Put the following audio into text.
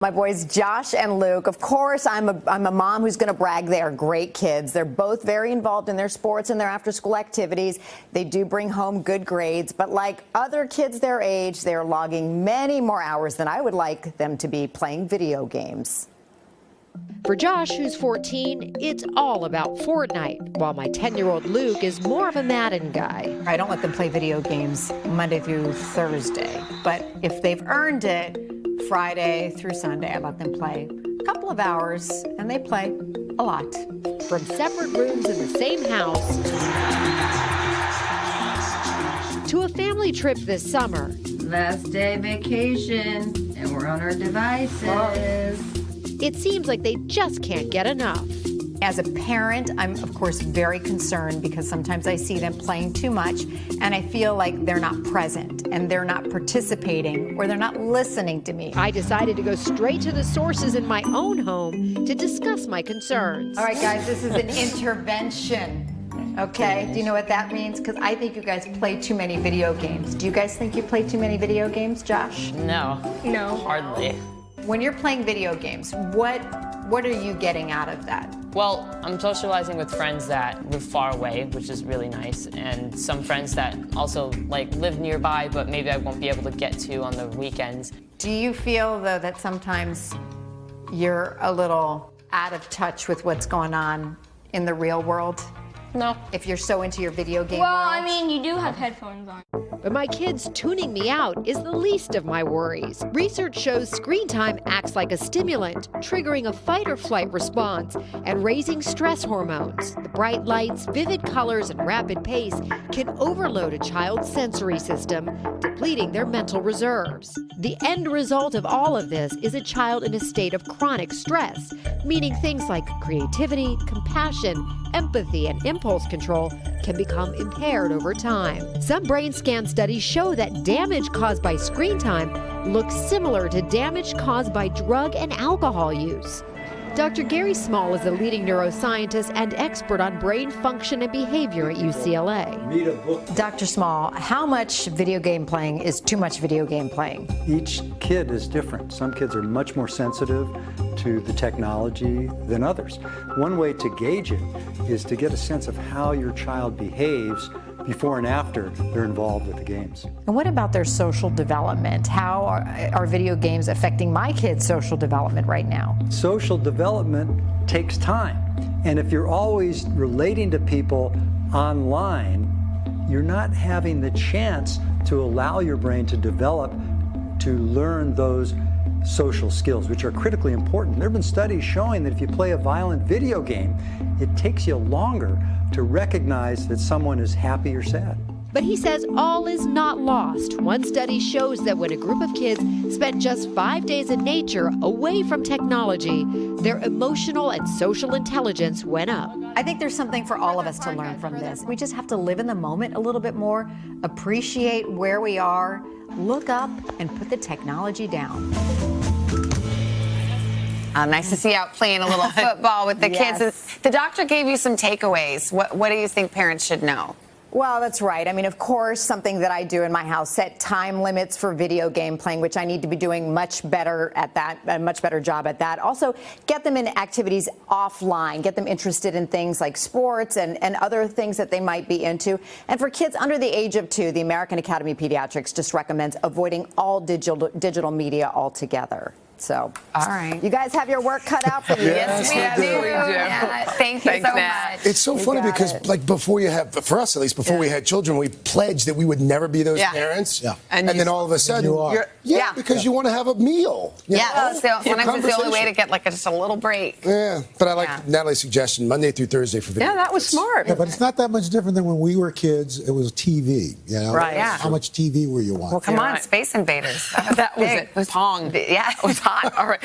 My boys Josh and Luke. Of course, I'm a mom who's going to brag they are great kids. They're both very involved in their sports and their after-school activities. They do bring home good grades, but like other kids their age, they're logging many more hours than I would like them to be playing video games. For Josh, who's 14, it's all about Fortnite, while my 10-year-old Luke is more of a Madden guy. I don't let them play video games Monday through Thursday, but if they've earned it, Friday through Sunday, I let them play a couple of hours, and they play a lot. From separate rooms in the same house to a family trip this summer. Last day vacation, and we're on our devices. It seems like they just can't get enough. As a parent, I'm, of course, very concerned because sometimes I see them playing too much, and I feel like they're not present, and they're not participating, or they're not listening to me. I decided to go straight to the sources in my own home to discuss my concerns. All right, guys, this is an intervention, okay? Do you know what that means? Because I think you guys play too many video games. Do you guys think you play too many video games, Josh? No. No. Hardly. When you're playing video games, what are you getting out of that? Well, I'm socializing with friends that live far away, which is really nice, and some friends that also live nearby, but maybe I won't be able to get to on the weekends. Do you feel, though, that sometimes you're a little out of touch with what's going on in the real world? No. If you're so into your video game Well, world? I mean, you do have headphones on. But my kids tuning me out is the least of my worries. Research shows screen time acts like a stimulant, triggering a fight or flight response and raising stress hormones. The bright lights, vivid colors, and rapid pace can overload a child's sensory system, depleting their mental reserves. The end result of all of this is a child in a state of chronic stress, meaning things like creativity, compassion, empathy, and impulse control can become impaired over time. Some brain scan studies show that damage caused by screen time looks similar to damage caused by drug and alcohol use. Dr. Gary Small is a leading neuroscientist and expert on brain function and behavior at UCLA. Dr. Small, how much video game playing is too much video game playing? Each kid is different. Some kids are much more sensitive to the technology than others. One way to gauge it is to get a sense of how your child behaves before and after they're involved with the games. And what about their social development? How are video games affecting my kids' social development right now? Social development takes time. And if you're always relating to people online, you're not having the chance to allow your brain to develop, to learn those social skills, which are critically important. There have been studies showing that if you play a violent video game, it takes you longer to recognize that someone is happy or sad. But he says all is not lost. One study shows that when a group of kids spent just 5 days in nature away from technology, their emotional and social intelligence went up. I think there's something for all of us to learn from this. We just have to live in the moment a little bit more, appreciate where we are, look up, and put the technology down. Nice to see you out playing a little football with the Yes. kids. The doctor gave you some takeaways. What do you think parents should know? Well, that's right. I mean, of course, something that I do in my house, set time limits for video game playing, which I need to be doing much better at that, a much better job at that. Also, get them in activities offline, get them interested in things like sports and other things that they might be into. And for kids under the age of 2, the American Academy of Pediatrics just recommends avoiding all digital media altogether. So, all right. You guys have your work cut out for you. Yes, we do. Yeah. Thank you so much. It's so funny because, before you have, for us at least, before we had children, we pledged that we would never be those parents. Yeah. And then all of a sudden, you are. Because you want to have a meal. Sometimes it's the only way to get just a little break. Yeah, but I like Natalie's suggestion, Monday through Thursday for video. Yeah, that was smart. Yeah, but it's not that much different than when we were kids. It was TV, you know? Right, yeah. How much TV were you watching? Well, come on, Space Invaders. That was it. Pong. Yeah, it was hot. All right.